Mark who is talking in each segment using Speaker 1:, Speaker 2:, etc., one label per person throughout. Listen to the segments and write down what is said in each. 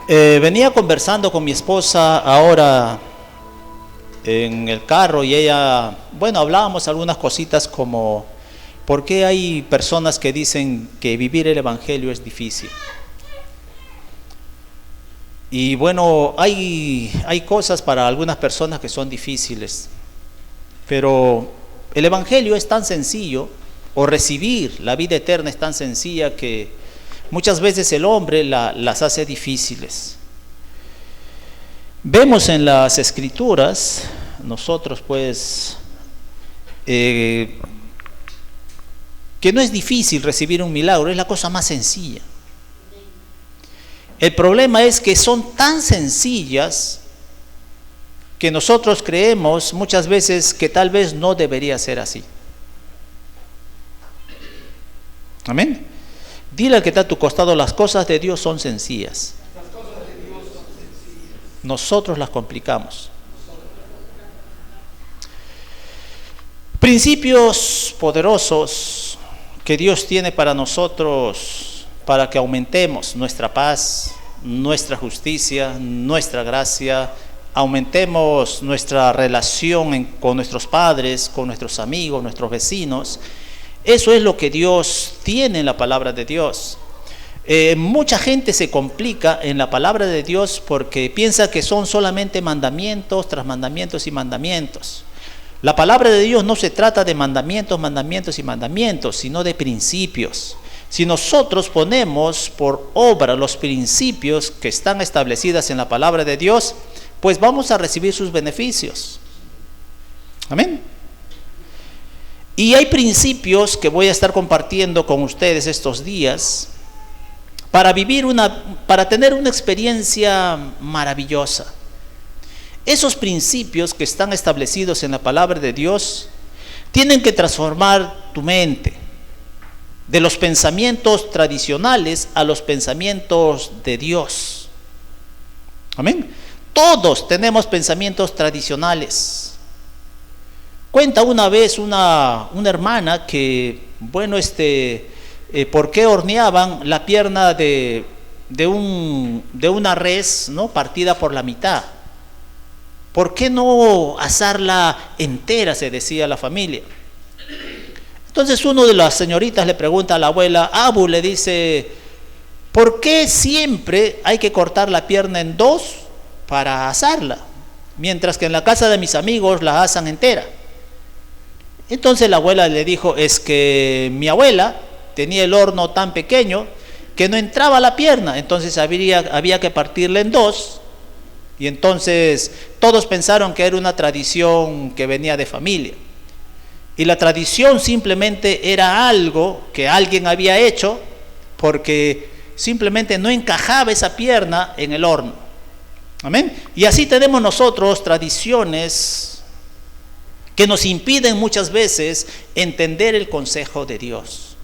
Speaker 1: Venía conversando con mi esposa ahora en el carro y ella, hablábamos algunas cositas como ¿por qué hay personas que dicen que vivir el evangelio es difícil? Y hay cosas para algunas personas que son difíciles, pero el evangelio es tan sencillo, o recibir la vida eterna es tan sencilla que muchas veces el hombre las hace difíciles. Vemos en las escrituras, nosotros que no es difícil recibir un milagro, es la cosa más sencilla. El problema es que son tan sencillas que nosotros creemos muchas veces que tal vez no debería ser así. Amén. Dile al que está a tu costado, las cosas de Dios son sencillas. Nosotros las complicamos. Principios poderosos que Dios tiene para nosotros, para que aumentemos nuestra paz, nuestra justicia, nuestra gracia, aumentemos nuestra relación con nuestros padres, con nuestros amigos, nuestros vecinos. Eso es lo que Dios tiene en la palabra de Dios. Mucha gente se complica en la palabra de Dios porque piensa que son solamente mandamientos tras mandamientos y mandamientos. La palabra de Dios no se trata de mandamientos, mandamientos y mandamientos, sino de principios. Si nosotros ponemos por obra los principios que están establecidos en la palabra de Dios, pues vamos a recibir sus beneficios. Amén. Y hay principios que voy a estar compartiendo con ustedes estos días para tener una experiencia maravillosa. Esos principios que están establecidos en la palabra de Dios tienen que transformar tu mente de los pensamientos tradicionales a los pensamientos de Dios. Amén. Todos tenemos pensamientos tradicionales. Cuenta una vez una hermana que, ¿por qué horneaban la pierna de una res, ¿no?, partida por la mitad? ¿Por qué no asarla entera?, se decía la familia. Entonces uno de las señoritas le pregunta a la abuela, Abu, le dice, ¿por qué siempre hay que cortar la pierna en dos para asarla? Mientras que en la casa de mis amigos la asan entera. Entonces la abuela le dijo, es que mi abuela tenía el horno tan pequeño que no entraba la pierna, entonces había que partirla en dos, y entonces todos pensaron que era una tradición que venía de familia, y la tradición simplemente era algo que alguien había hecho porque simplemente no encajaba esa pierna en el horno. Amén. Y así tenemos nosotros tradiciones que nos impiden muchas veces entender el consejo de Dios.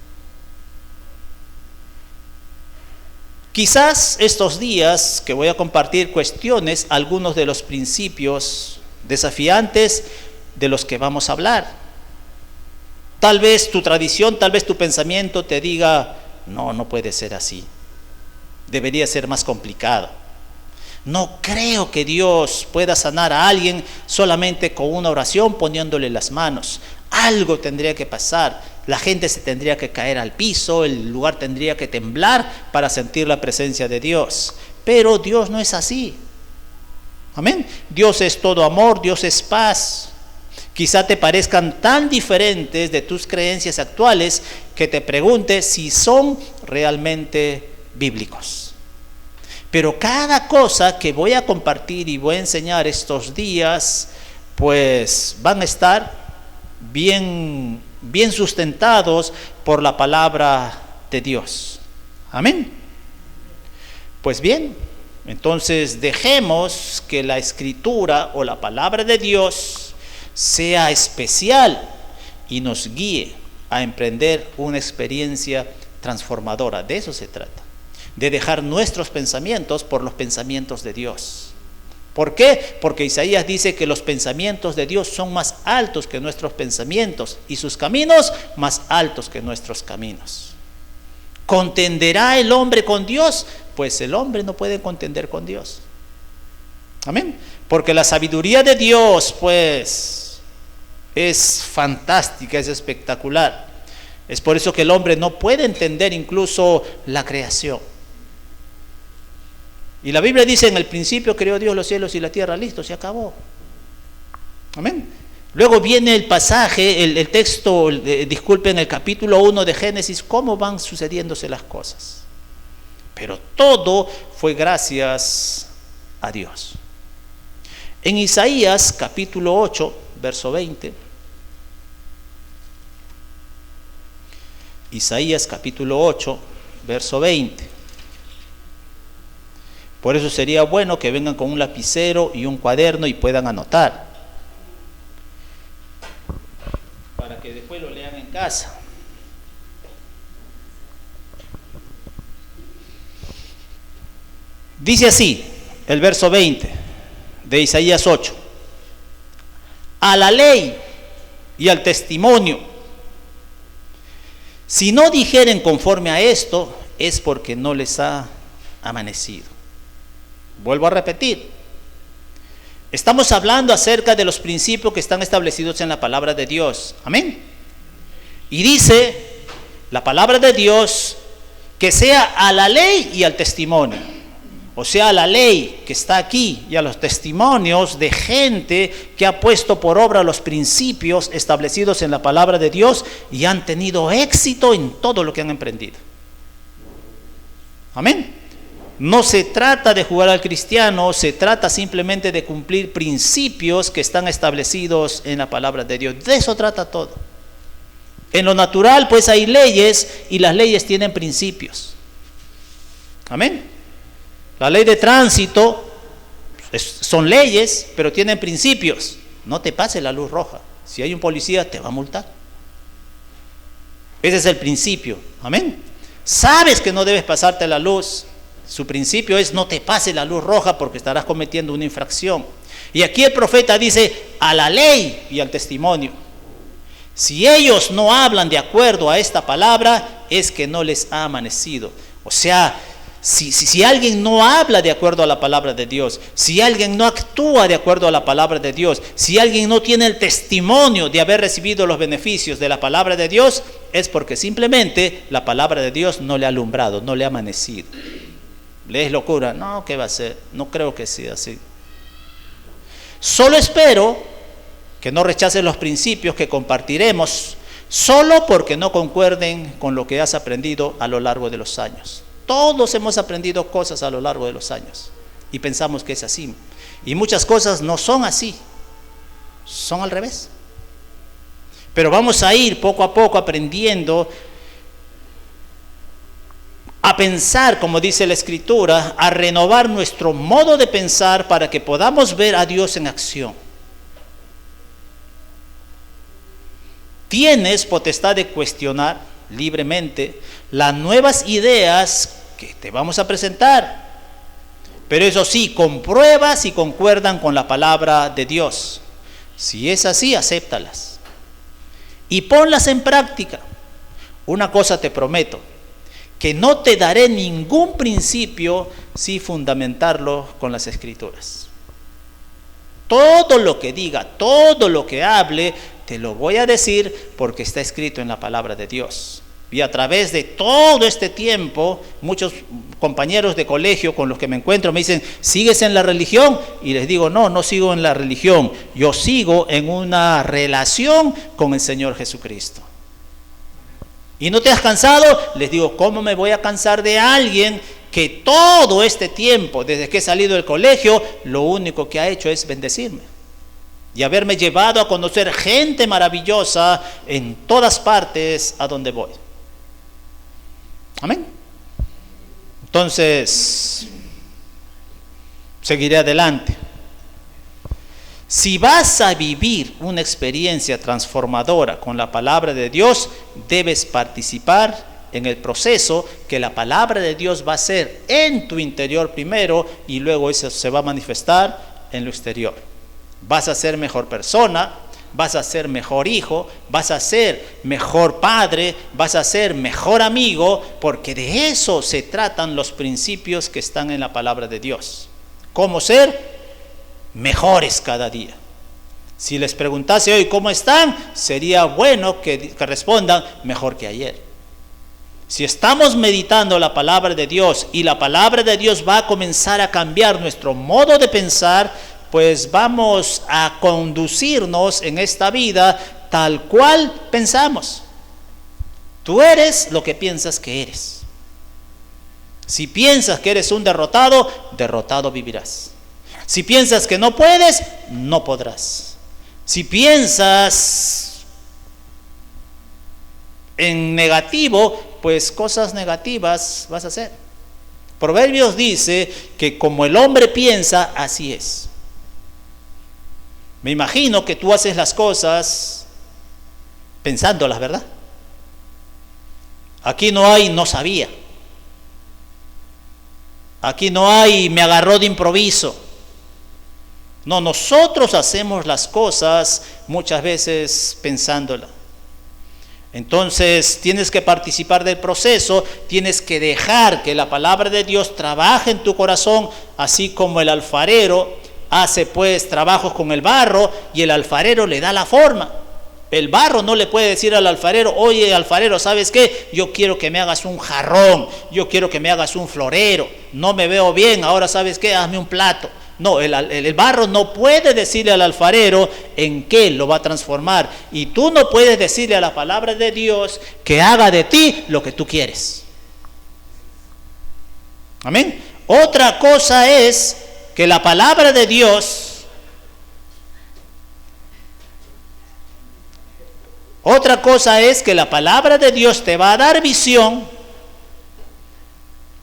Speaker 1: Quizás estos días que voy a compartir cuestiones, algunos de los principios desafiantes de los que vamos a hablar. Tal vez tu tradición, tal vez tu pensamiento te diga, no puede ser así. Debería ser más complicado. No creo que Dios pueda sanar a alguien solamente con una oración poniéndole las manos. Algo tendría que pasar. La gente se tendría que caer al piso, el lugar tendría que temblar para sentir la presencia de Dios. Pero Dios no es así. Amén. Dios es todo amor, Dios es paz. Quizá te parezcan tan diferentes de tus creencias actuales que te preguntes si son realmente bíblicos. Pero cada cosa que voy a compartir y voy a enseñar estos días, pues van a estar bien sustentados por la palabra de Dios. Amén. Pues bien, entonces dejemos que la escritura o la palabra de Dios sea especial y nos guíe a emprender una experiencia transformadora. De eso se trata. De dejar nuestros pensamientos por los pensamientos de Dios. ¿Por qué? Porque Isaías dice que los pensamientos de Dios son más altos que nuestros pensamientos y sus caminos más altos que nuestros caminos. ¿Contenderá el hombre con Dios? pues el hombre no puede contender con Dios. Amén. Porque la sabiduría de Dios, pues, es fantástica, es espectacular. Es por eso que el hombre no puede entender incluso la creación. Y la Biblia dice, en el principio creó Dios los cielos y la tierra, listo, se acabó. Amén. Luego viene el pasaje, el texto, disculpen, el capítulo 1 de Génesis, cómo van sucediéndose las cosas. Pero todo fue gracias a Dios. En Isaías capítulo 8, verso 20. Isaías capítulo 8, verso 20. Por eso sería bueno que vengan con un lapicero y un cuaderno y puedan anotar, para que después lo lean en casa. Dice así, el verso 20 de Isaías 8. A la ley y al testimonio, si no dijeren conforme a esto, es porque no les ha amanecido. Vuelvo a repetir. Estamos hablando acerca de los principios que están establecidos en la palabra de Dios. Amén. Y dice la palabra de Dios que sea a la ley y al testimonio. O sea, a la ley que está aquí y a los testimonios de gente que ha puesto por obra los principios establecidos en la palabra de Dios y han tenido éxito en todo lo que han emprendido. Amén. No se trata de jugar al cristiano, se trata simplemente de cumplir principios que están establecidos en la palabra de Dios. De eso trata todo. En lo natural, pues hay leyes y las leyes tienen principios. Amén. La ley de tránsito son leyes, pero tienen principios. No te pases la luz roja. Si hay un policía, te va a multar. Ese es el principio. Amén. Sabes que no debes pasarte la luz. Su principio es no te pases la luz roja porque estarás cometiendo una infracción. Y aquí el profeta dice a la ley y al testimonio. Si ellos no hablan de acuerdo a esta palabra, es que no les ha amanecido. O sea, si alguien no habla de acuerdo a la palabra de Dios, si alguien no actúa de acuerdo a la palabra de Dios, si alguien no tiene el testimonio de haber recibido los beneficios de la palabra de Dios, es porque simplemente la palabra de Dios no le ha alumbrado, no le ha amanecido. ¿Le es locura? No, ¿qué va a ser? No creo que sea así. Solo espero que no rechaces los principios que compartiremos solo porque no concuerden con lo que has aprendido a lo largo de los años. Todos hemos aprendido cosas a lo largo de los años y pensamos que es así. Y muchas cosas no son así, son al revés. Pero vamos a ir poco a poco aprendiendo a pensar, como dice la Escritura, a renovar nuestro modo de pensar para que podamos ver a Dios en acción. Tienes potestad de cuestionar libremente las nuevas ideas que te vamos a presentar, pero eso sí, comprueba si concuerdan con la palabra de Dios. Si es así, acéptalas y ponlas en práctica. Una cosa te prometo, que no te daré ningún principio sin fundamentarlo con las Escrituras. Todo lo que diga, todo lo que hable, te lo voy a decir porque está escrito en la palabra de Dios. Y a través de todo este tiempo, muchos compañeros de colegio con los que me encuentro me dicen, ¿sigues en la religión? Y les digo, no sigo en la religión, yo sigo en una relación con el Señor Jesucristo. ¿Y no te has cansado? Les digo, ¿cómo me voy a cansar de alguien que todo este tiempo, desde que he salido del colegio, lo único que ha hecho es bendecirme? Y haberme llevado a conocer gente maravillosa en todas partes a donde voy. Amén. Entonces, seguiré adelante. Si vas a vivir una experiencia transformadora con la palabra de Dios, debes participar en el proceso que la palabra de Dios va a hacer en tu interior primero y luego eso se va a manifestar en lo exterior. Vas a ser mejor persona, vas a ser mejor hijo, vas a ser mejor padre, vas a ser mejor amigo, porque de eso se tratan los principios que están en la palabra de Dios. ¿Cómo ser mejores cada día? Si les preguntase hoy cómo están, sería bueno que respondan mejor que ayer. Si estamos meditando la palabra de Dios y la palabra de Dios va a comenzar a cambiar nuestro modo de pensar, pues vamos a conducirnos en esta vida tal cual pensamos. Tú eres lo que piensas que eres. Si piensas que eres un derrotado, derrotado vivirás. Si piensas que no puedes, no podrás. Si piensas en negativo, pues cosas negativas vas a hacer. Proverbios dice que como el hombre piensa, así es. Me imagino que tú haces las cosas pensándolas, ¿verdad? Aquí no hay no sabía. Aquí no hay me agarró de improviso. No, nosotros hacemos las cosas muchas veces pensándolas. Entonces tienes que participar del proceso, tienes que dejar que la palabra de Dios trabaje en tu corazón, así como el alfarero hace pues trabajos con el barro y el alfarero le da la forma. El barro no le puede decir al alfarero, oye alfarero, ¿sabes qué? Yo quiero que me hagas un jarrón, yo quiero que me hagas un florero, no me veo bien, ahora ¿sabes qué? Hazme un plato. No, el barro no puede decirle al alfarero en qué lo va a transformar. Y tú no puedes decirle a la palabra de Dios que haga de ti lo que tú quieres. Amén. Otra cosa es que la palabra de Dios, te va a dar visión.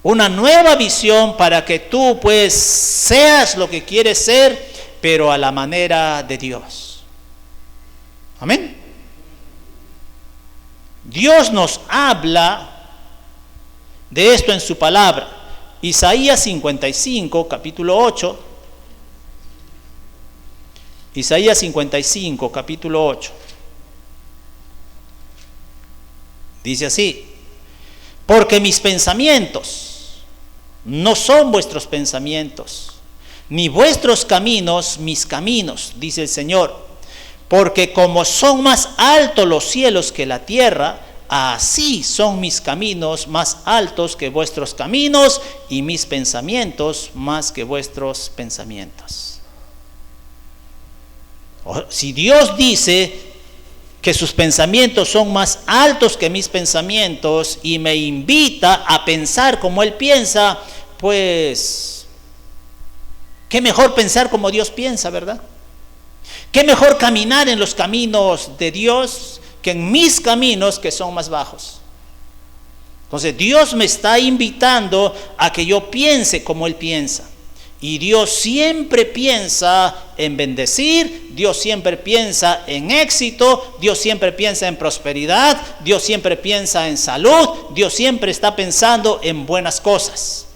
Speaker 1: Una nueva visión para que tú pues seas lo que quieres ser, pero a la manera de Dios. Amén. Dios nos habla de esto en su palabra. Isaías 55, capítulo 8. Isaías 55, capítulo 8. Dice así: porque mis pensamientos no son vuestros pensamientos, ni vuestros caminos mis caminos, dice el Señor. Porque como son más altos los cielos que la tierra, así son mis caminos más altos que vuestros caminos, y mis pensamientos más que vuestros pensamientos. Si Dios dice que sus pensamientos son más altos que mis pensamientos y me invita a pensar como Él piensa, pues qué mejor pensar como Dios piensa, ¿verdad? Qué mejor caminar en los caminos de Dios que en mis caminos, que son más bajos. Entonces Dios me está invitando a que yo piense como Él piensa. Y Dios siempre piensa en bendecir, Dios siempre piensa en éxito, Dios siempre piensa en prosperidad, Dios siempre piensa en salud, Dios siempre está pensando en buenas cosas.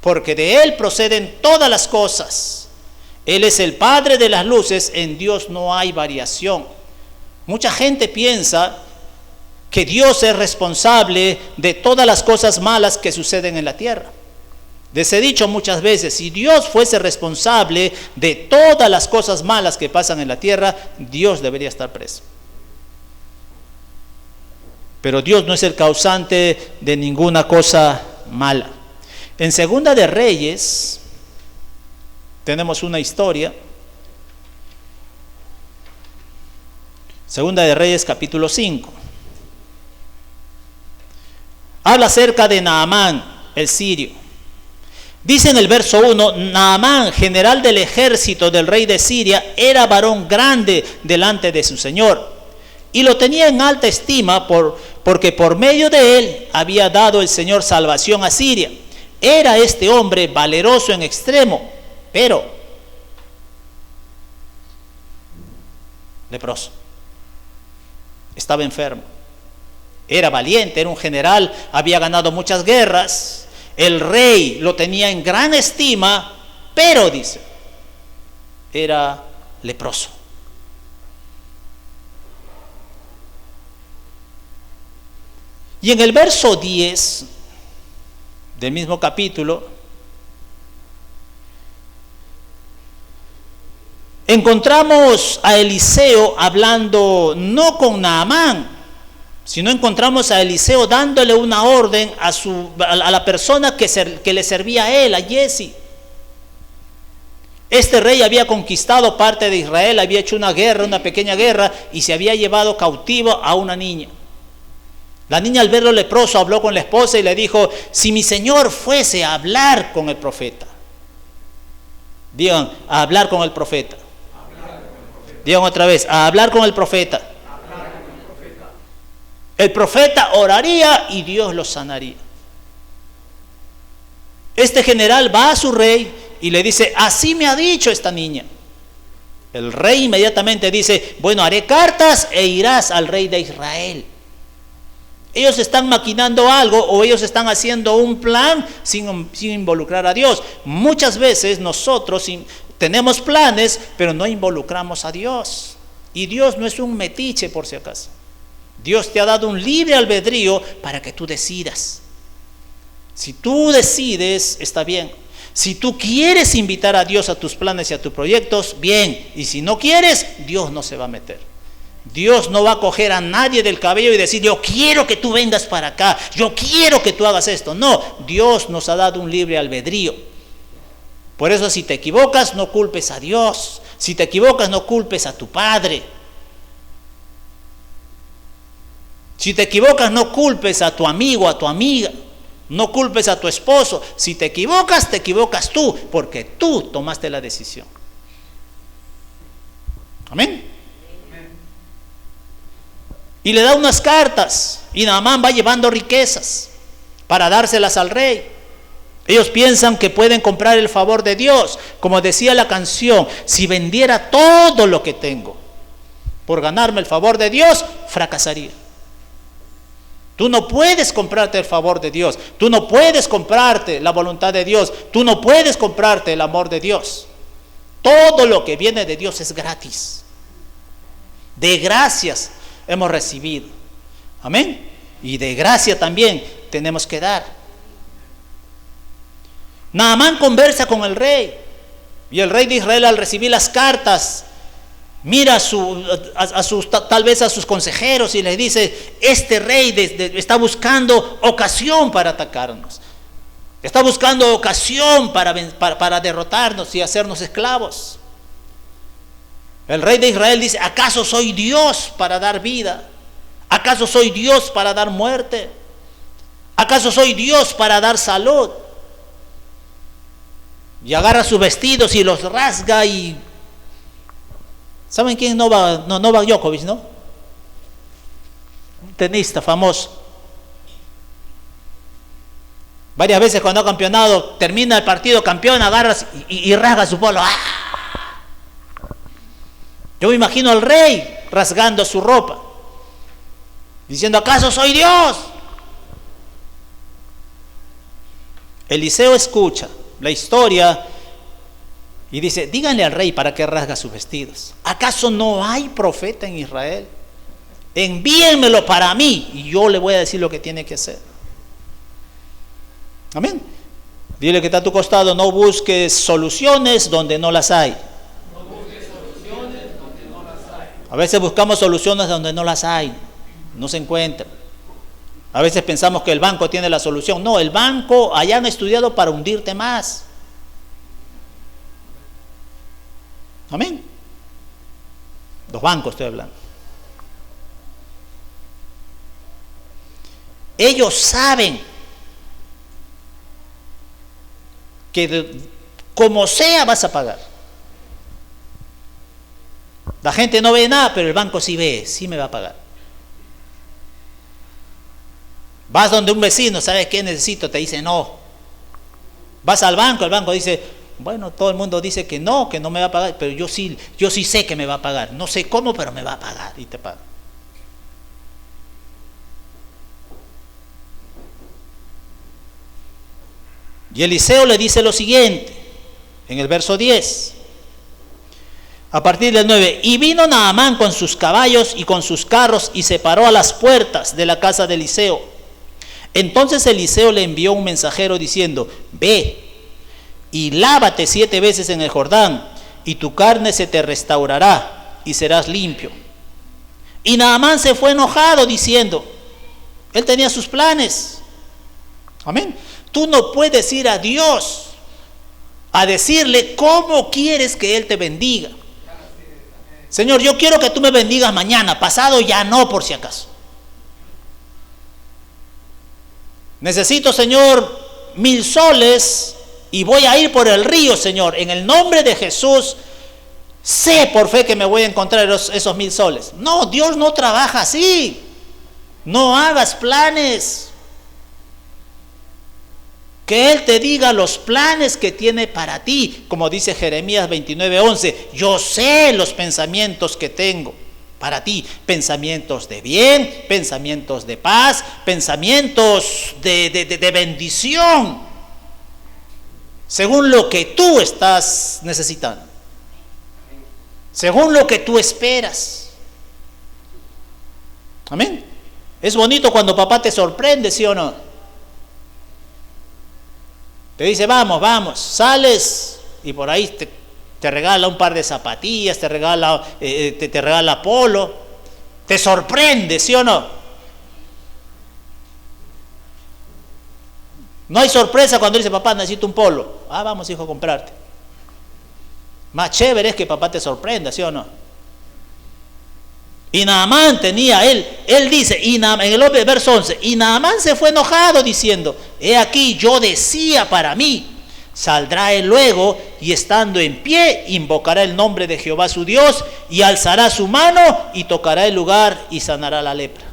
Speaker 1: Porque de Él proceden todas las cosas. Él es el Padre de las luces, en Dios no hay variación. Mucha gente piensa que Dios es responsable de todas las cosas malas que suceden en la tierra. Les he dicho muchas veces, si Dios fuese responsable de todas las cosas malas que pasan en la tierra, Dios debería estar preso. Pero Dios no es el causante de ninguna cosa mala. En Segunda de Reyes tenemos una historia. Segunda de Reyes capítulo 5. Habla acerca de Naamán, el sirio. Dice en el verso 1, Naamán, general del ejército del rey de Siria, era varón grande delante de su señor, y lo tenía en alta estima porque por medio de él había dado el Señor salvación a Siria. Era este hombre valeroso en extremo, pero leproso. Estaba enfermo. Era valiente, era un general, había ganado muchas guerras. El rey lo tenía en gran estima, pero dice, era leproso. Y en el verso 10 del mismo capítulo, encontramos a Eliseo hablando no con Naamán, sino encontramos a Eliseo dándole una orden a la persona que le servía a él, a Giezi. Este rey había conquistado parte de Israel, había hecho una guerra, una pequeña guerra, y se había llevado cautivo a una niña. La niña, al verlo leproso, habló con la esposa y le dijo: si mi señor fuese a hablar con el profeta. Digan, a hablar con el profeta. Digan otra vez, a hablar con el profeta. El profeta oraría y Dios lo sanaría. Este general va a su rey y le dice: así me ha dicho esta niña. El rey inmediatamente dice: bueno, haré cartas e irás al rey de Israel. Ellos están maquinando algo, o ellos están haciendo un plan sin involucrar a Dios. Muchas veces nosotros tenemos planes, pero no involucramos a Dios. Y Dios no es un metiche, por si acaso. Dios te ha dado un libre albedrío para que tú decidas. Si tú decides, está bien. Si tú quieres invitar a Dios a tus planes y a tus proyectos, bien. Y si no quieres, Dios no se va a meter. Dios no va a coger a nadie del cabello y decir: yo quiero que tú vengas para acá, yo quiero que tú hagas esto. No, Dios nos ha dado un libre albedrío. Por eso, si te equivocas, no culpes a Dios. Si te equivocas, no culpes a tu padre. Si te equivocas, no culpes a tu amigo, a tu amiga. No culpes a tu esposo. Si te equivocas tú, porque tú tomaste la decisión. Amén. Y le da unas cartas, y Naamán va llevando riquezas para dárselas al rey. Ellos piensan que pueden comprar el favor de Dios. Como decía la canción: si vendiera todo lo que tengo por ganarme el favor de Dios, fracasaría. Tú no puedes comprarte el favor de Dios. Tú no puedes comprarte la voluntad de Dios. Tú no puedes comprarte el amor de Dios. Todo lo que viene de Dios es gratis. De gracias hemos recibido. Amén. Y de gracia también tenemos que dar. Naamán conversa con el rey. Y el rey de Israel, al recibir las cartas, mira tal vez a sus consejeros y les dice: este rey está buscando ocasión para atacarnos. Está buscando ocasión para derrotarnos y hacernos esclavos. El rey de Israel dice: ¿acaso soy Dios para dar vida? ¿Acaso soy Dios para dar muerte? ¿Acaso soy Dios para dar salud? Y agarra sus vestidos y los rasga y... ¿Saben quién? Novak Djokovic, ¿no? Un tenista famoso. Varias veces cuando ha campeonado, termina el partido campeón, agarra y rasga su polo. ¡Ah! Yo me imagino al rey rasgando su ropa, diciendo: ¿acaso soy Dios? Eliseo escucha la historia y dice: díganle al rey para que rasga sus vestidos. ¿Acaso no hay profeta en Israel? Envíenmelo para mí y yo le voy a decir lo que tiene que hacer. Amén. Dile que está a tu costado: no busques soluciones donde no las hay. A veces buscamos soluciones donde no las hay, no se encuentran. A veces pensamos que el banco tiene la solución. No, el banco allá han estudiado para hundirte más. Amén. Los bancos estoy hablando. Ellos saben que como sea vas a pagar. La gente no ve nada, pero el banco sí ve, sí me va a pagar. Vas donde un vecino: ¿sabes qué necesito? Te dice no. Vas al banco, el banco dice: bueno, todo el mundo dice que no me va a pagar, pero yo sí sé que me va a pagar. No sé cómo, pero me va a pagar, y te paga. Y Eliseo le dice lo siguiente, en el verso 10. A partir del 9: y vino Naamán con sus caballos y con sus carros y se paró a las puertas de la casa de Eliseo. Entonces Eliseo le envió un mensajero diciendo: ve y lávate 7 veces en el Jordán, y tu carne se te restaurará y serás limpio. Y Naamán se fue enojado diciendo, él tenía sus planes. Amén. Tú no puedes ir a Dios a decirle cómo quieres que Él te bendiga. Señor, yo quiero que tú me bendigas mañana, pasado ya no, por si acaso. Necesito, Señor, 1000 soles y voy a ir por el río, Señor. En el nombre de Jesús, sé por fe que me voy a encontrar esos 1000 soles. No, Dios no trabaja así. No hagas planes. Que Él te diga los planes que tiene para ti. Como dice Jeremías 29:11, yo sé los pensamientos que tengo para ti. Pensamientos de bien, pensamientos de paz, pensamientos de bendición. Según lo que tú estás necesitando. Según lo que tú esperas. Amén. Es bonito cuando papá te sorprende, ¿sí o no? Te dice, vamos, vamos, sales y por ahí te regala un par de zapatillas, te regala polo, te sorprende, ¿sí o no? No hay sorpresa cuando dice, papá, necesito un polo. Ah, vamos, hijo, a comprarte. Más chévere es que papá te sorprenda, ¿sí o no? Y Naamán tenía, él dice, en el verso 11, y Naamán se fue enojado diciendo, he aquí yo decía para mí, saldrá él luego y estando en pie, invocará el nombre de Jehová su Dios y alzará su mano y tocará el lugar y sanará la lepra.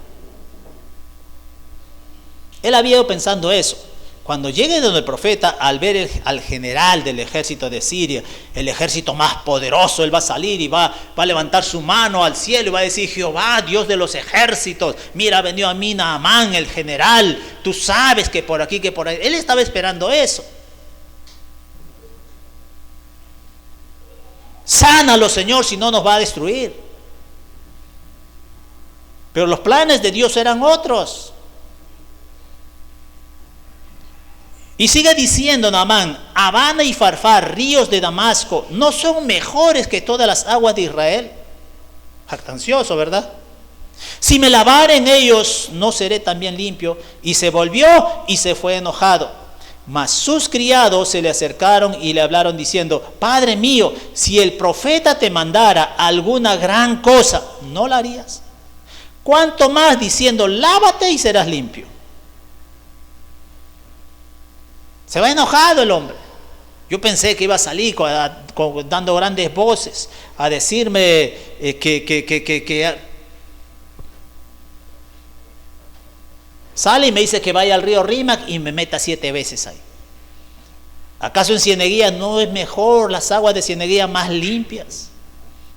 Speaker 1: Él había ido pensando eso. Cuando llegue donde el profeta, al ver al general del ejército de Siria, el ejército más poderoso, él va a salir y va a levantar su mano al cielo y va a decir, Jehová, Dios de los ejércitos, mira, ha venido a mí Naamán, el general, tú sabes que por aquí, que por ahí. Él estaba esperando eso. Sánalo, Señor, si no nos va a destruir. Pero los planes de Dios eran otros. Y sigue diciendo Naamán, Abana y Farfar, ríos de Damasco, ¿no son mejores que todas las aguas de Israel? Jactancioso, ¿verdad? Si me lavare en ellos, ¿no seré también limpio? Y se volvió y se fue enojado. Mas sus criados se le acercaron y le hablaron diciendo, Padre mío, si el profeta te mandara alguna gran cosa, ¿no la harías? ¿Cuánto más diciendo, lávate y serás limpio? Se va enojado el hombre. Yo pensé que iba a salir dando grandes voces a decirme que sale y me dice que vaya al río Rímac y me meta 7 veces ahí. ¿Acaso en Cieneguía no es mejor las aguas de Cieneguía más limpias?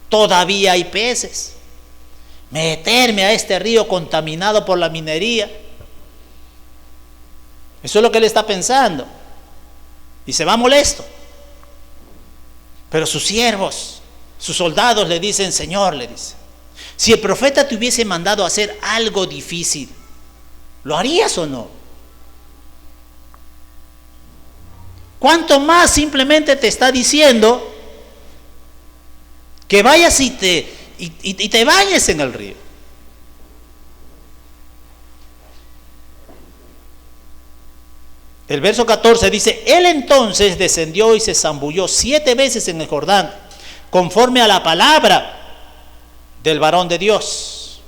Speaker 1: Todavía hay peces. Meterme a este río contaminado por la minería. Eso es lo que él está pensando. Y se va molesto. Pero sus siervos, sus soldados le dicen, Señor, le dice, si el profeta te hubiese mandado a hacer algo difícil, ¿lo harías o no? ¿Cuánto más simplemente te está diciendo que vayas y te bañes en el río? El verso 14 dice, él entonces descendió y se zambulló 7 veces en el Jordán, conforme a la palabra del varón de Dios.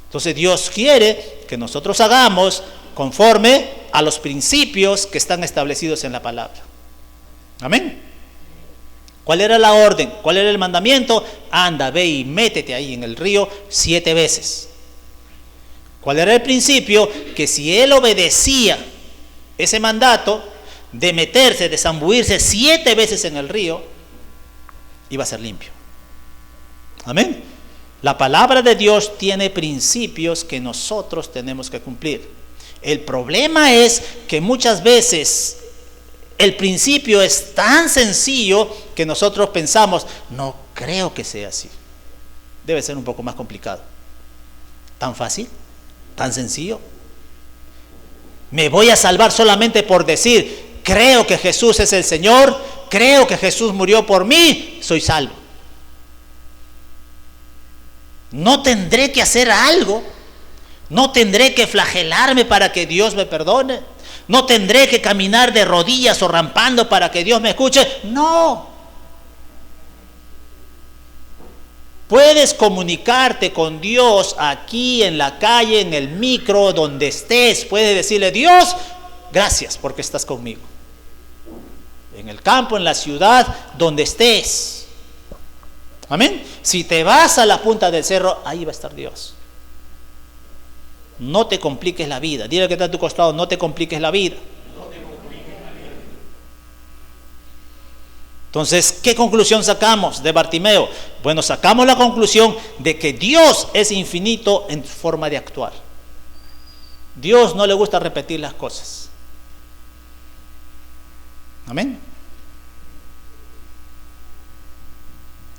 Speaker 1: Entonces Dios quiere que nosotros hagamos conforme a los principios que están establecidos en la palabra. Amén. ¿Cuál era la orden? ¿Cuál era el mandamiento? Anda, ve y métete ahí en el río 7 veces. ¿Cuál era el principio? Que si él obedecía ese mandato de meterse, de zambuirse 7 veces en el río, iba a ser limpio. Amén. La palabra de Dios tiene principios que nosotros tenemos que cumplir. El problema es que muchas veces el principio es tan sencillo que nosotros pensamos, no creo que sea así. Debe ser un poco más complicado. ¿Tan fácil? ¿Tan sencillo? Me voy a salvar solamente por decir, creo que Jesús es el Señor, creo que Jesús murió por mí, soy salvo. No tendré que hacer algo, no tendré que flagelarme para que Dios me perdone, no tendré que caminar de rodillas o rampando para que Dios me escuche. No. Puedes comunicarte con Dios aquí en la calle, en el micro, donde estés. Puedes decirle, Dios, gracias porque estás conmigo. En el campo, en la ciudad, donde estés. Amén. Si te vas a la punta del cerro, ahí va a estar Dios. No te compliques la vida. Dile que está a tu costado, no te compliques la vida. Entonces, ¿qué conclusión sacamos de Bartimeo? Bueno, sacamos la conclusión de que Dios es infinito en su forma de actuar. Dios no le gusta repetir las cosas. Amén.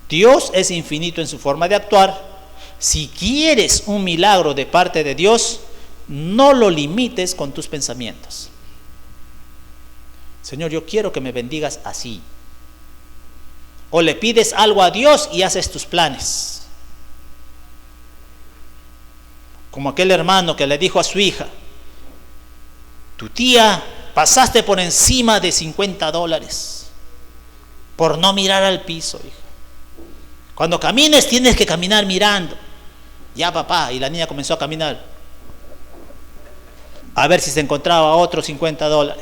Speaker 1: Dios es infinito en su forma de actuar. Si quieres un milagro de parte de Dios, no lo limites con tus pensamientos. Señor, yo quiero que me bendigas así. O le pides algo a Dios y haces tus planes. Como aquel hermano que le dijo a su hija, tu tía pasaste por encima de $50 por no mirar al piso, hija. Cuando camines tienes que caminar mirando. Ya, papá. Y la niña comenzó a caminar a ver si se encontraba otros $50.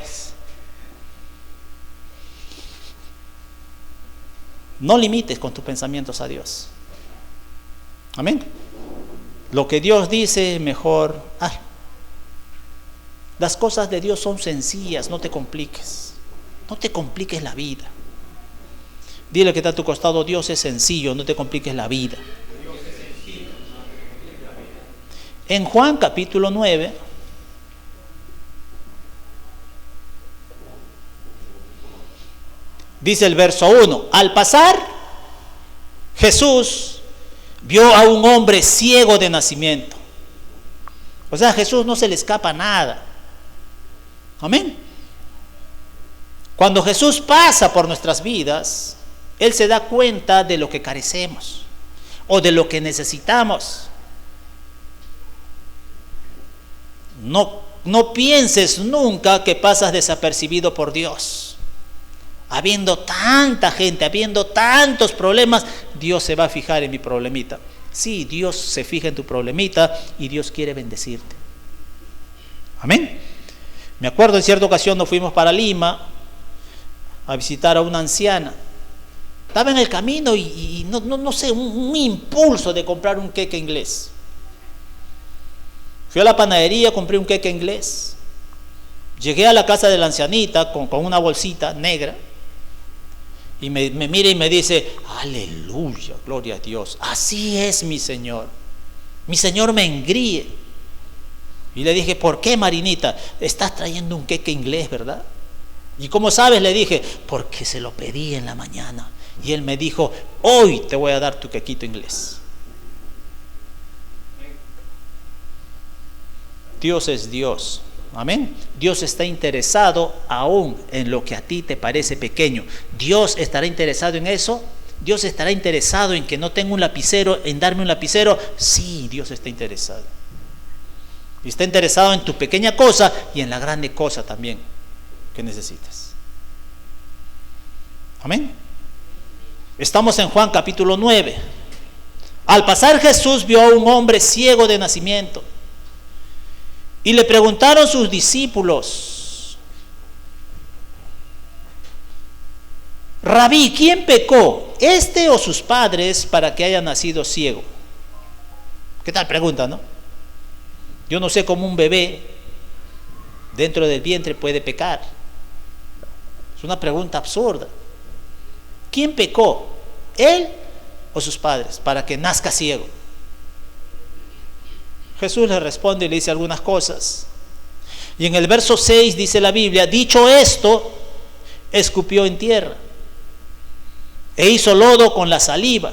Speaker 1: No limites con tus pensamientos a Dios. Amén. Lo que Dios dice, mejor haz. Las cosas de Dios son sencillas, no te compliques. No te compliques la vida. Dile que está a tu costado, Dios es sencillo, no te compliques la vida. En Juan capítulo 9, dice el verso 1, al pasar, Jesús vio a un hombre ciego de nacimiento. O sea, a Jesús no se le escapa nada. Amén. Cuando Jesús pasa por nuestras vidas, Él se da cuenta de lo que carecemos o de lo que necesitamos. No pienses nunca que pasas desapercibido por Dios. Habiendo tanta gente, habiendo tantos problemas, Dios se va a fijar en mi problemita. Sí, Dios se fija en tu problemita y Dios quiere bendecirte. Amén. Me acuerdo en cierta ocasión nos fuimos para Lima a visitar a una anciana. Estaba en el camino y no sé, un impulso de comprar un queque inglés. Fui a la panadería, compré un queque inglés. Llegué a la casa de la ancianita con una bolsita negra. Y me mira y me dice, aleluya, gloria a Dios. Así es mi Señor. Mi Señor me engríe. Y le dije, ¿por qué, Marinita? Estás trayendo un queque inglés, ¿verdad? Y ¿cómo sabes? Le dije, porque se lo pedí en la mañana. Y él me dijo, hoy te voy a dar tu quequito inglés. Dios es Dios. Amén. Dios está interesado aún en lo que a ti te parece pequeño. Dios estará interesado en eso. Dios estará interesado en que no tenga un lapicero, en darme un lapicero. Sí, Dios está interesado. Y está interesado en tu pequeña cosa y en la grande cosa también que necesitas. Amén. Estamos en Juan capítulo 9. Al pasar Jesús vio a un hombre ciego de nacimiento. Y le preguntaron sus discípulos, Rabí, ¿quién pecó, este o sus padres, para que haya nacido ciego? ¿Qué tal pregunta, no? Yo no sé cómo un bebé dentro del vientre puede pecar. Es una pregunta absurda. ¿Quién pecó, él o sus padres, para que nazca ciego? Jesús le responde y le dice algunas cosas. Y en el verso 6 dice la Biblia, dicho esto, escupió en tierra e hizo lodo con la saliva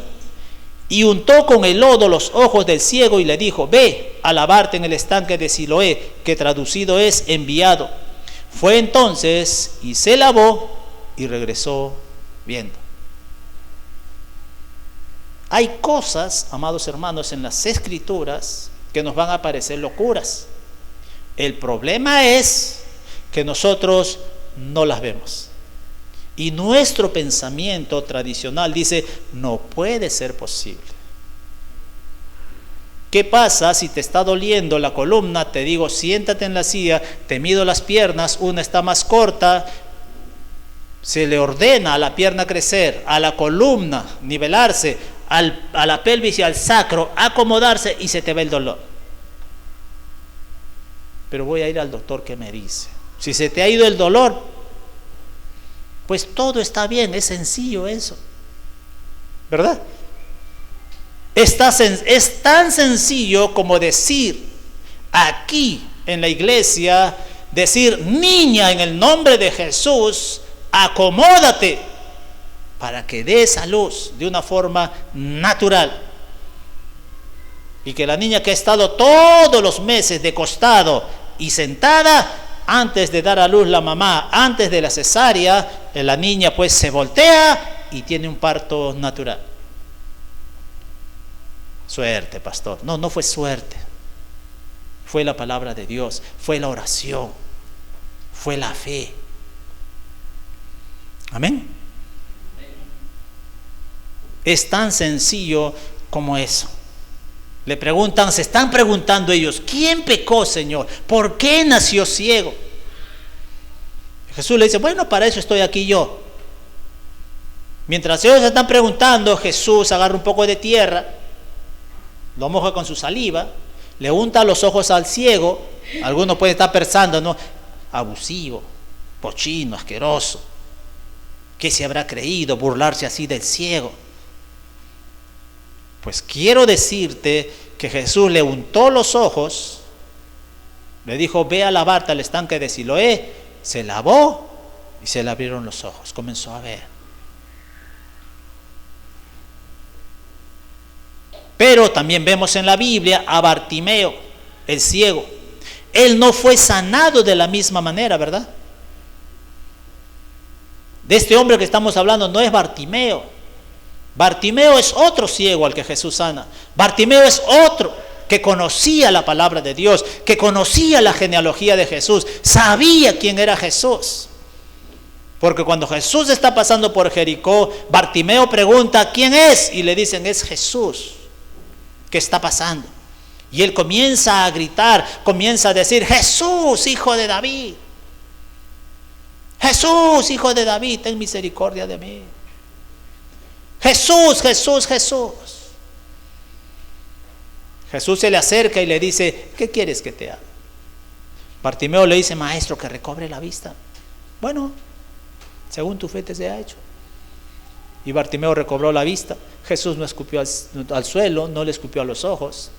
Speaker 1: y untó con el lodo los ojos del ciego y le dijo, ve, a lavarte en el estanque de Siloé, que traducido es enviado. Fue entonces y se lavó y regresó viendo. Hay cosas, amados hermanos, en las Escrituras que nos van a parecer locuras. El problema es que nosotros no las vemos. Y nuestro pensamiento tradicional dice, no puede ser posible. ¿Qué pasa si te está doliendo la columna? Te digo, siéntate en la silla, te mido las piernas, una está más corta, se le ordena a la pierna crecer, a la columna nivelarse, a la pelvis y al sacro acomodarse y se te ve el dolor. Pero voy a ir al doctor que me dice. Si se te ha ido el dolor, pues todo está bien, es sencillo eso, ¿verdad? Es tan sencillo como decir aquí en la iglesia, decir, niña, en el nombre de Jesús, acomódate para que des a luz de una forma natural. Y que la niña que ha estado todos los meses de costado y sentada, antes de dar a luz la mamá, antes de la cesárea, la niña pues se voltea y tiene un parto natural. Suerte, pastor. No fue suerte. Fue la palabra de Dios, fue la oración, fue la fe. Amén. Es tan sencillo como eso. Le preguntan, se están preguntando ellos, ¿quién pecó, Señor? ¿Por qué nació ciego? Jesús le dice, bueno, para eso estoy aquí yo. Mientras ellos se están preguntando, Jesús agarra un poco de tierra, lo moja con su saliva, le unta los ojos al ciego. Algunos pueden estar pensando, ¿no? Abusivo, cochino, asqueroso. ¿Qué se habrá creído burlarse así del ciego? Pues quiero decirte que Jesús le untó los ojos, le dijo, ve a lavarte al estanque de Siloé, se lavó y se le abrieron los ojos, comenzó a ver. Pero también vemos en la Biblia a Bartimeo, el ciego. Él no fue sanado de la misma manera, ¿verdad? De este hombre que estamos hablando no es Bartimeo. Bartimeo es otro ciego al que Jesús sana. Bartimeo es otro que conocía la palabra de Dios, que conocía la genealogía de Jesús, sabía quién era Jesús. Porque cuando Jesús está pasando por Jericó, Bartimeo pregunta, ¿quién es? Y le dicen, es Jesús. ¿Qué está pasando? Y él comienza a gritar, comienza a decir, Jesús, hijo de David. Jesús, hijo de David, ten misericordia de mí. Jesús, Jesús, Jesús. Jesús se le acerca y le dice, ¿qué quieres que te haga? Bartimeo le dice, maestro, que recobre la vista. Bueno, según tu fe te sea hecho. Y Bartimeo recobró la vista. Jesús no escupió al suelo, no le escupió a los ojos,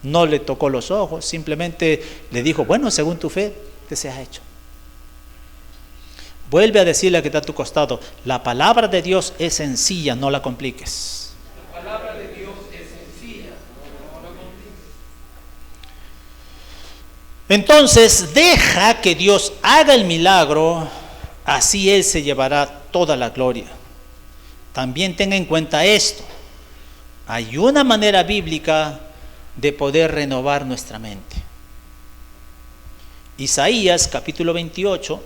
Speaker 1: no le tocó los ojos, simplemente le dijo, bueno, según tu fe te sea hecho. Vuelve a decirle a que está a tu costado, la palabra de Dios es sencilla, no la compliques.
Speaker 2: La palabra de Dios es sencilla, no la compliques.
Speaker 1: Entonces, deja que Dios haga el milagro, así Él se llevará toda la gloria. También tenga en cuenta esto, hay una manera bíblica de poder renovar nuestra mente. Isaías capítulo 28,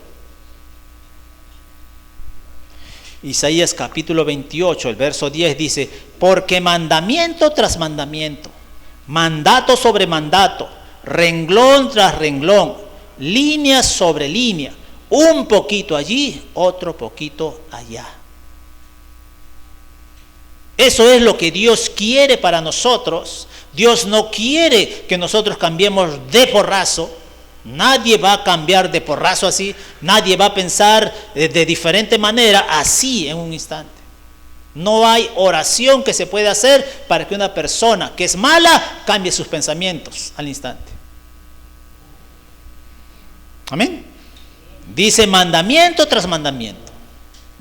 Speaker 1: Isaías capítulo 28, el verso 10 dice, porque mandamiento tras mandamiento, mandato sobre mandato, renglón tras renglón, línea sobre línea, un poquito allí, otro poquito allá. Eso es lo que Dios quiere para nosotros. Dios no quiere que nosotros cambiemos de porrazo. Nadie va a cambiar de porrazo así. Nadie va a pensar de diferente manera así en un instante. No hay oración que se pueda hacer para que una persona que es mala cambie sus pensamientos al instante. Amén. Dice mandamiento tras mandamiento.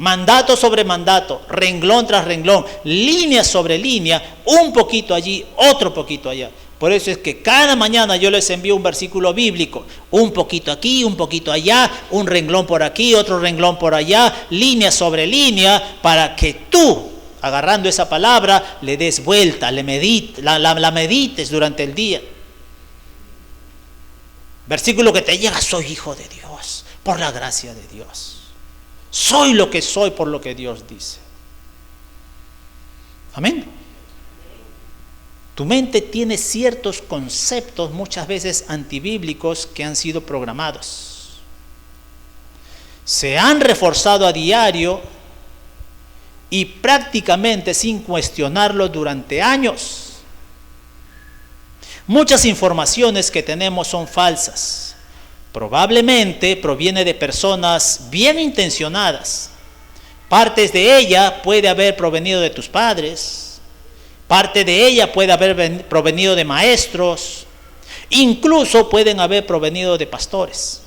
Speaker 1: Mandato sobre mandato, renglón tras renglón, línea sobre línea, un poquito allí, otro poquito allá. Por eso es que cada mañana yo les envío un versículo bíblico, un poquito aquí, un poquito allá, un renglón por aquí, otro renglón por allá, línea sobre línea, para que tú, agarrando esa palabra, le des vuelta, la medites durante el día. Versículo que te llega: soy hijo de Dios, por la gracia de Dios. Soy lo que soy por lo que Dios dice. Amén. Tu mente tiene ciertos conceptos muchas veces antibíblicos que han sido programados. Se han reforzado a diario y prácticamente sin cuestionarlo durante años. Muchas informaciones que tenemos son falsas. Probablemente proviene de personas bien intencionadas. Partes de ella puede haber provenido de tus padres. Parte de ella puede haber provenido de maestros. Incluso pueden haber provenido de pastores.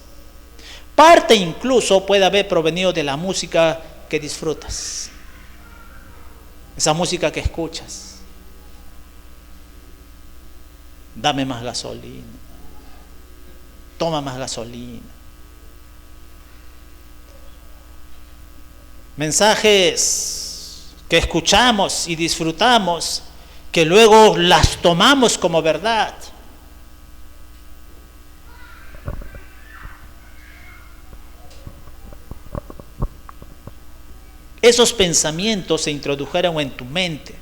Speaker 1: Parte incluso puede haber provenido de la música que disfrutas. Esa música que escuchas. Dame más gasolina. Toma más gasolina. Mensajes que escuchamos y disfrutamos, que luego las tomamos como verdad. Esos pensamientos se introdujeron en tu mente,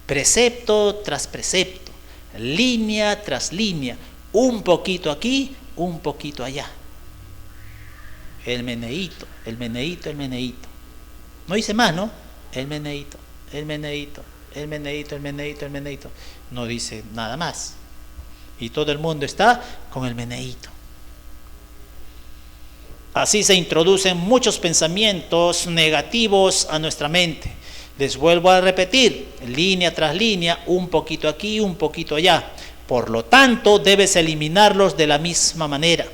Speaker 1: precepto tras precepto, línea tras línea, un poquito aquí, un poquito allá. El meneíto, el meneíto, el meneíto. No dice más, ¿no? El meneíto, el meneíto, el meneíto, el meneíto, el meneíto. No dice nada más. Y todo el mundo está con el meneíto. Así se introducen muchos pensamientos negativos a nuestra mente. Les vuelvo a repetir, línea tras línea, un poquito aquí, un poquito allá. Por lo tanto, debes eliminarlos de la misma manera.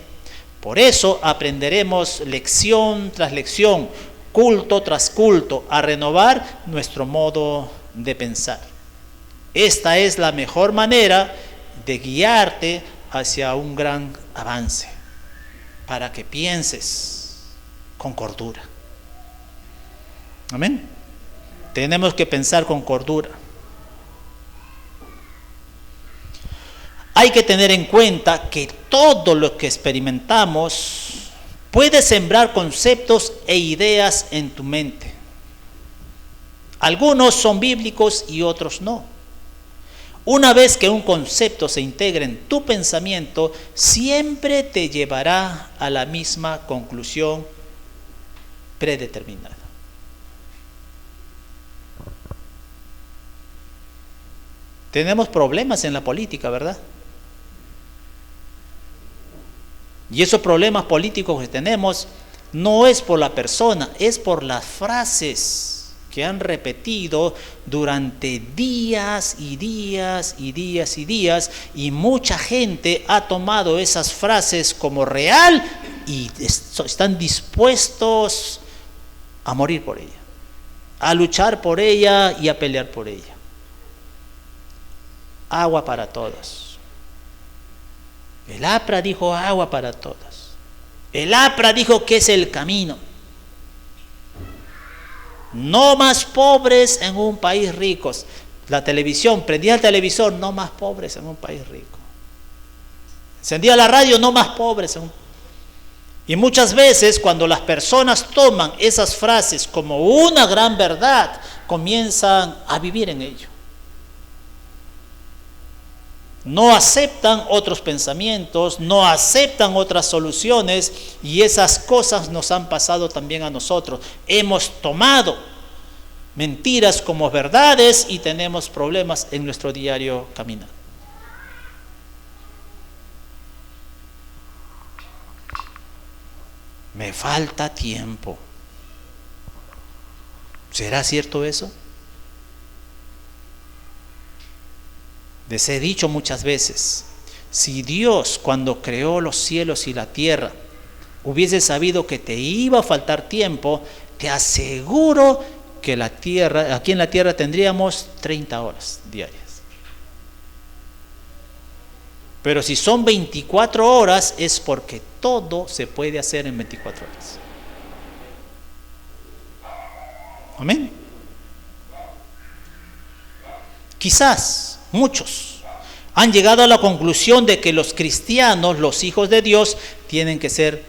Speaker 1: Por eso aprenderemos lección tras lección, culto tras culto, a renovar nuestro modo de pensar. Esta es la mejor manera de guiarte hacia un gran avance, para que pienses con cordura. Amén. Tenemos que pensar con cordura. Hay que tener en cuenta que todo lo que experimentamos puede sembrar conceptos e ideas en tu mente. Algunos son bíblicos y otros no. Una vez que un concepto se integra en tu pensamiento, siempre te llevará a la misma conclusión predeterminada. Tenemos problemas en la política, ¿verdad? Y esos problemas políticos que tenemos no es por la persona, es por las frases que han repetido durante días y días y días y días, y mucha gente ha tomado esas frases como real y están dispuestos a morir por ella, a luchar por ella y a pelear por ella. Agua para todos. El APRA dijo agua para todos. El APRA dijo que es el camino. No más pobres en un país rico. La televisión, prendía el televisor, no más pobres en un país rico. Encendía la radio, no más pobres en un... Y muchas veces cuando las personas toman esas frases como una gran verdad, comienzan a vivir en ello. No aceptan otros pensamientos, no aceptan otras soluciones, y esas cosas nos han pasado también a nosotros. Hemos tomado mentiras como verdades y tenemos problemas en nuestro diario caminar. Me falta tiempo. ¿Será cierto eso? Les he dicho muchas veces, si Dios cuando creó los cielos y la tierra hubiese sabido que te iba a faltar tiempo, te aseguro que aquí en la tierra tendríamos 30 horas diarias. Pero si son 24 horas es porque todo se puede hacer en 24 horas. Amén. Quizás muchos han llegado a la conclusión de que los cristianos, los hijos de Dios, tienen que ser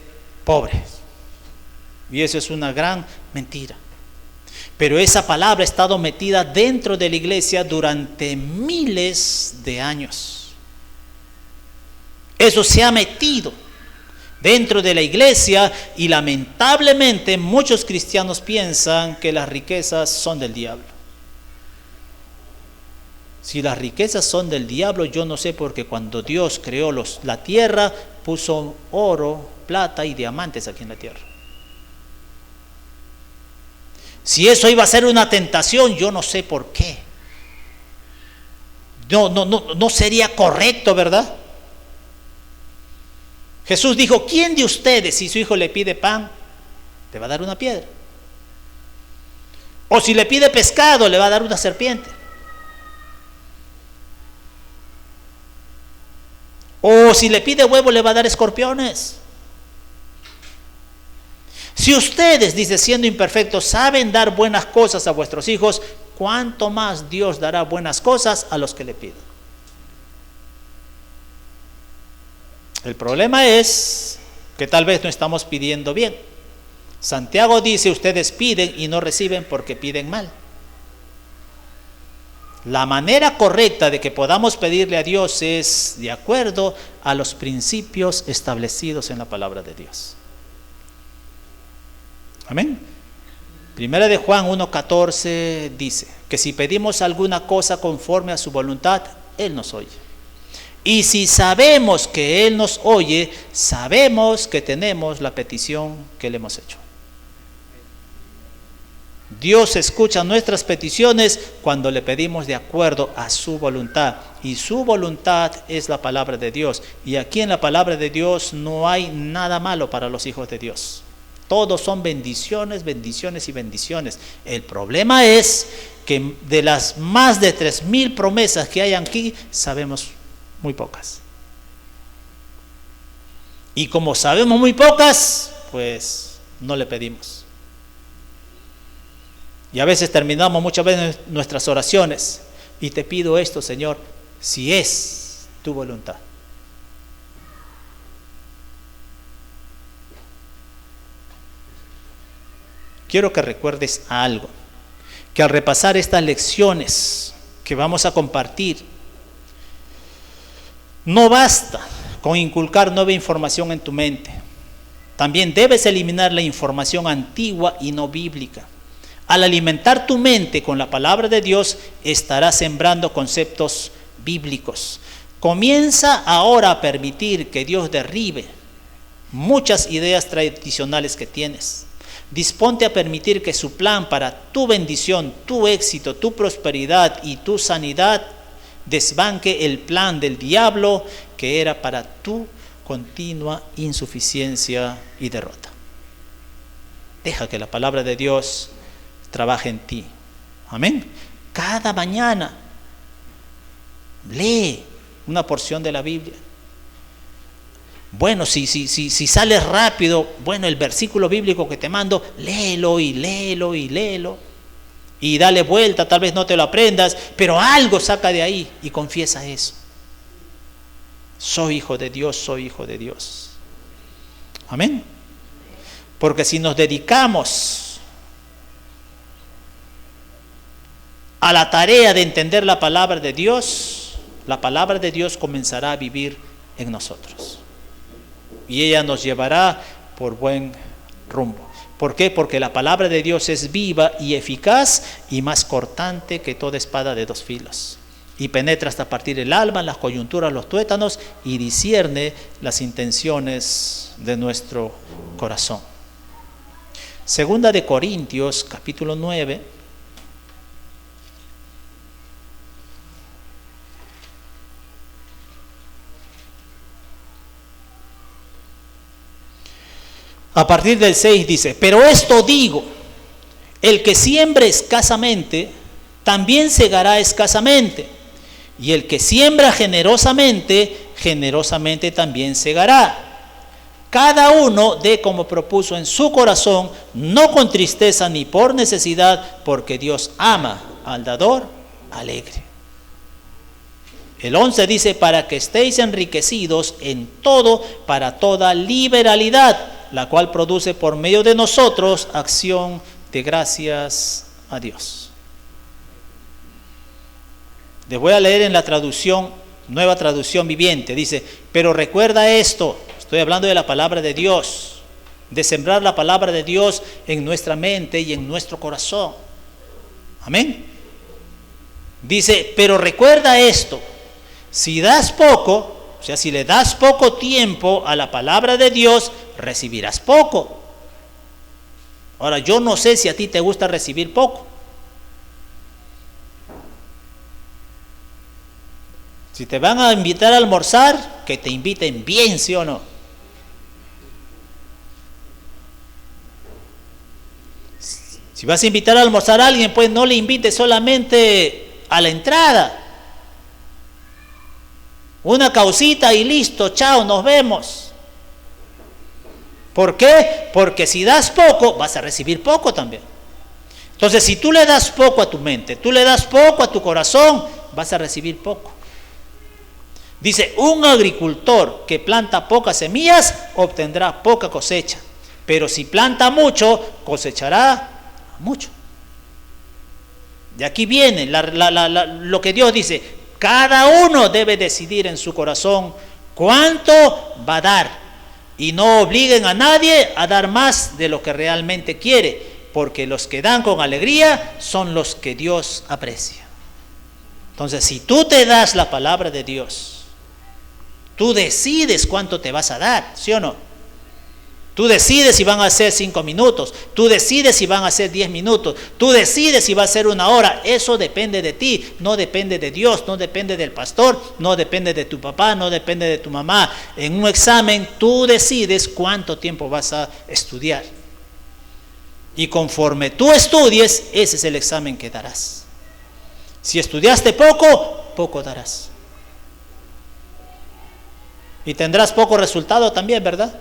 Speaker 1: pobres. Y eso es una gran mentira. Pero esa palabra ha estado metida dentro de la iglesia durante miles de años. Eso se ha metido dentro de la iglesia y lamentablemente muchos cristianos piensan que las riquezas son del diablo. Si las riquezas son del diablo, yo no sé, porque cuando Dios creó la tierra, puso oro, plata y diamantes aquí en la tierra. Si eso iba a ser una tentación, yo no sé por qué. No sería correcto, ¿verdad? Jesús dijo, ¿quién de ustedes, si su hijo le pide pan, le va a dar una piedra? O si le pide pescado, le va a dar una serpiente. O si le pide huevo, le va a dar escorpiones. Si ustedes, dice, siendo imperfectos, saben dar buenas cosas a vuestros hijos, ¿cuánto más Dios dará buenas cosas a los que le piden? El problema es que tal vez no estamos pidiendo bien. Santiago dice, ustedes piden y no reciben porque piden mal. La manera correcta de que podamos pedirle a Dios es de acuerdo a los principios establecidos en la palabra de Dios. Amén. Primera de Juan 1:14 dice que si pedimos alguna cosa conforme a su voluntad, Él nos oye. Y si sabemos que Él nos oye, sabemos que tenemos la petición que le hemos hecho. Dios escucha nuestras peticiones cuando le pedimos de acuerdo a su voluntad. Y su voluntad es la palabra de Dios. Y aquí en la palabra de Dios no hay nada malo para los hijos de Dios. Todos son bendiciones, bendiciones y bendiciones. El problema es que de las más de 3,000 promesas que hay aquí, sabemos muy pocas. Y como sabemos muy pocas, pues no le pedimos. Y a veces terminamos muchas veces nuestras oraciones. Y te pido esto, Señor, si es tu voluntad. Quiero que recuerdes algo, que al repasar estas lecciones que vamos a compartir, no basta con inculcar nueva información en tu mente. También debes eliminar la información antigua y no bíblica. Al alimentar tu mente con la palabra de Dios, estarás sembrando conceptos bíblicos. Comienza ahora a permitir que Dios derribe muchas ideas tradicionales que tienes. Disponte a permitir que su plan para tu bendición, tu éxito, tu prosperidad y tu sanidad desbanque el plan del diablo que era para tu continua insuficiencia y derrota. Deja que la palabra de Dios trabaje en ti. Amén. Cada mañana lee una porción de la Biblia. Bueno, si sales rápido, bueno, el versículo bíblico que te mando, léelo y léelo y léelo. Y dale vuelta, tal vez no te lo aprendas, pero algo saca de ahí y confiesa eso. Soy hijo de Dios, soy hijo de Dios. Amén. Porque si nos dedicamos a la tarea de entender la palabra de Dios comenzará a vivir en nosotros. Y ella nos llevará por buen rumbo. ¿Por qué? Porque la palabra de Dios es viva y eficaz y más cortante que toda espada de 2 filos. Y penetra hasta partir el alma, las coyunturas, los tuétanos y discierne las intenciones de nuestro corazón. Segunda de Corintios, capítulo 9. A partir del 6 dice, pero esto digo, El que siembra escasamente, también segará escasamente. Y el que siembra generosamente, generosamente también segará. Cada uno dé como propuso en su corazón, no con tristeza ni por necesidad, porque Dios ama al dador alegre. El 11 dice, para que estéis enriquecidos en todo, para toda liberalidad, la cual produce por medio de nosotros acción de gracias a Dios. Les voy a leer en la traducción, nueva traducción viviente. Dice, pero recuerda esto, estoy hablando de la palabra de Dios, de sembrar la palabra de Dios en nuestra mente y en nuestro corazón. Amén. Dice, pero recuerda esto, si das poco, o sea, si le das poco tiempo a la palabra de Dios, recibirás poco. Ahora, yo no sé si a ti te gusta recibir poco. Si te van a invitar a almorzar, que te inviten bien, ¿sí o no? Si vas a invitar a almorzar a alguien, pues no le invites solamente a la entrada. Una causita y listo, chao, nos vemos. ¿Por qué? Porque si das poco, vas a recibir poco también. Entonces, si tú le das poco a tu mente, tú le das poco a tu corazón, vas a recibir poco. Dice, un agricultor que planta pocas semillas obtendrá poca cosecha, pero si planta mucho, cosechará mucho. De aquí viene lo que Dios dice, cada uno debe decidir en su corazón cuánto va a dar, y no obliguen a nadie a dar más de lo que realmente quiere, porque los que dan con alegría son los que Dios aprecia. Entonces, si tú te das la palabra de Dios, tú decides cuánto te vas a dar, ¿sí o no? Tú decides si van a ser 5 minutos, tú decides si van a ser 10 minutos, tú decides si va a ser 1 hora. Eso depende de ti, no depende de Dios, no depende del pastor, no depende de tu papá, no depende de tu mamá. En un examen tú decides cuánto tiempo vas a estudiar. Y conforme tú estudies, ese es el examen que darás. Si estudiaste poco, poco darás. Y tendrás poco resultado también, ¿verdad?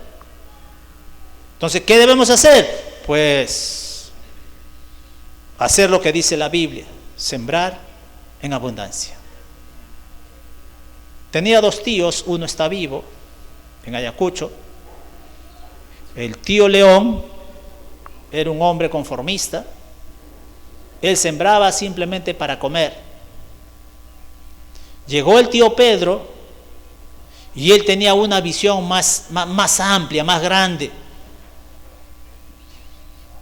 Speaker 1: Entonces, ¿qué debemos hacer? Pues hacer lo que dice la Biblia, sembrar en abundancia. Tenía 2 tíos, uno está vivo, en Ayacucho. El tío León era un hombre conformista. Él sembraba simplemente para comer. Llegó el tío Pedro y él tenía una visión más amplia, más grande.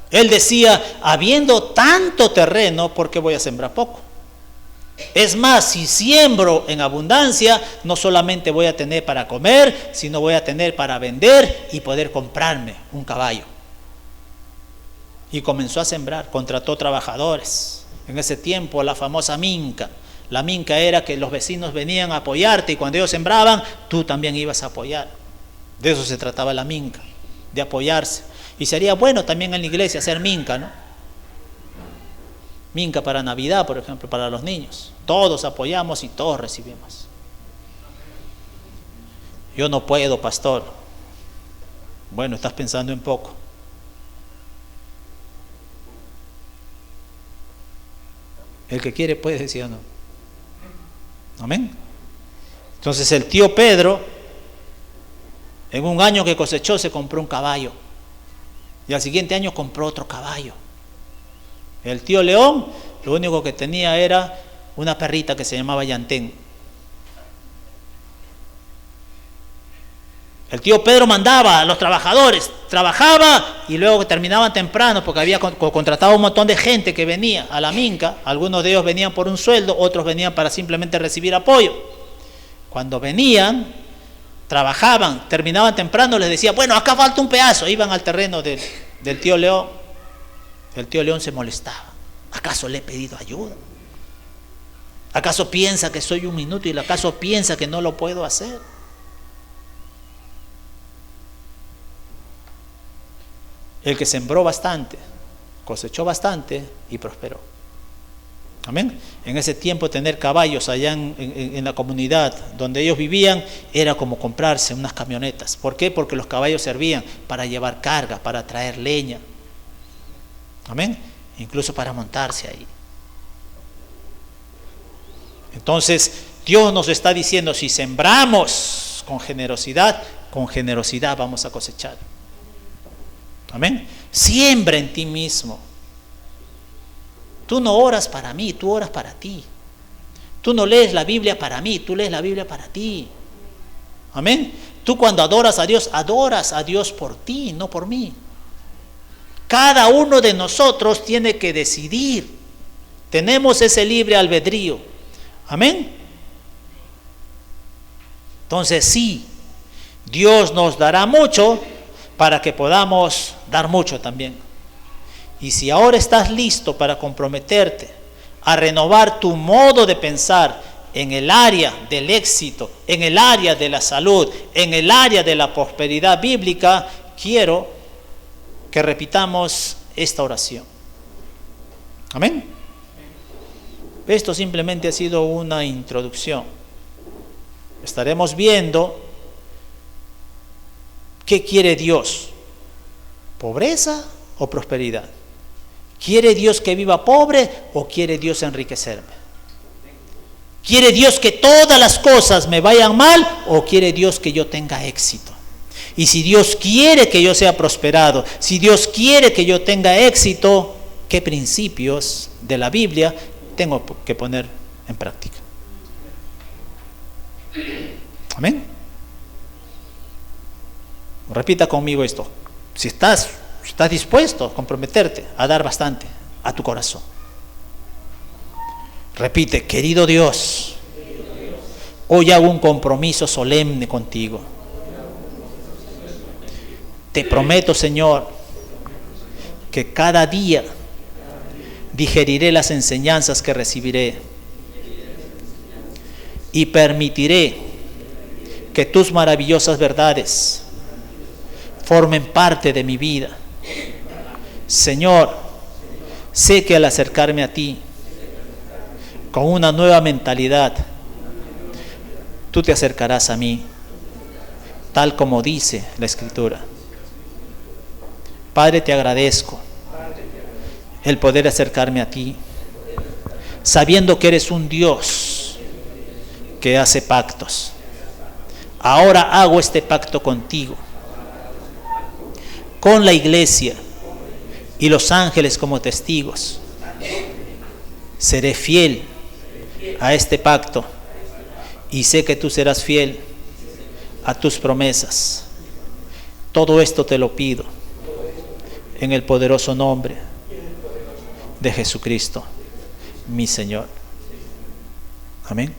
Speaker 1: Él decía, habiendo tanto terreno, ¿por qué voy a sembrar poco? Es más, si siembro en abundancia, no solamente voy a tener para comer, sino voy a tener para vender y poder comprarme un caballo. Y comenzó a sembrar, contrató trabajadores. En ese tiempo, la famosa minca. La minca era que los vecinos venían a apoyarte y cuando ellos sembraban, tú también ibas a apoyar. De eso se trataba la minca, de apoyarse. Y sería bueno también en la iglesia hacer minca, ¿no? Minca para Navidad, por ejemplo, para los niños. Todos apoyamos y todos recibimos. Yo no puedo, pastor. Bueno, estás pensando en poco. El que quiere puede, ¿sí o no? Amén. Entonces el tío Pedro, en un año que cosechó, se compró un caballo. Y al siguiente año compró otro caballo. El tío León, lo único que tenía era una perrita que se llamaba Yantén. El tío Pedro mandaba a los trabajadores, trabajaba y luego terminaban temprano porque había contratado un montón de gente que venía a la minca. Algunos de ellos venían por un sueldo, otros venían para simplemente recibir apoyo. Cuando venían, trabajaban, terminaban temprano, les decía, bueno, acá falta un pedazo. Iban al terreno del tío León. El tío León se molestaba. ¿Acaso le he pedido ayuda? ¿Acaso piensa que soy un inútil? ¿Acaso piensa que no lo puedo hacer? El que sembró bastante cosechó bastante y prosperó. Amén. En ese tiempo tener caballos allá en la comunidad donde ellos vivían era como comprarse unas camionetas. ¿Por qué? Porque los caballos servían para llevar carga, para traer leña. Amén. Incluso para montarse ahí. Entonces Dios nos está diciendo, si sembramos con generosidad vamos a cosechar. Amén. Siembra en ti mismo. Tú no oras para mí, tú oras para ti. Tú no lees la Biblia para mí, tú lees la Biblia para ti. Amén. Tú cuando adoras a Dios por ti, no por mí. Cada uno de nosotros tiene que decidir. Tenemos ese libre albedrío. Amén. Entonces sí, Dios nos dará mucho para que podamos dar mucho también. Y si ahora estás listo para comprometerte a renovar tu modo de pensar en el área del éxito, en el área de la salud, en el área de la prosperidad bíblica, quiero que repitamos esta oración. Amén. Esto simplemente ha sido una introducción. Estaremos viendo qué quiere Dios, pobreza o prosperidad. ¿Quiere Dios que viva pobre o quiere Dios enriquecerme? ¿Quiere Dios que todas las cosas me vayan mal o quiere Dios que yo tenga éxito? Y si Dios quiere que yo sea prosperado, si Dios quiere que yo tenga éxito, ¿qué principios de la Biblia tengo que poner en práctica? Amén. Repita conmigo esto. Si estás dispuesto a comprometerte a dar bastante a tu corazón. Repite, querido Dios, hoy hago un compromiso solemne contigo. Te prometo, Señor, que cada día digeriré las enseñanzas que recibiré y permitiré que tus maravillosas verdades formen parte de mi vida. Señor, sé que al acercarme a ti con una nueva mentalidad, tú te acercarás a mí, tal como dice la Escritura. Padre, te agradezco el poder acercarme a ti, sabiendo que eres un Dios que hace pactos. Ahora hago este pacto contigo, con la iglesia y los ángeles como testigos. Seré fiel a este pacto y sé que tú serás fiel a tus promesas. Todo esto te lo pido en el poderoso nombre de Jesucristo, mi Señor. Amén.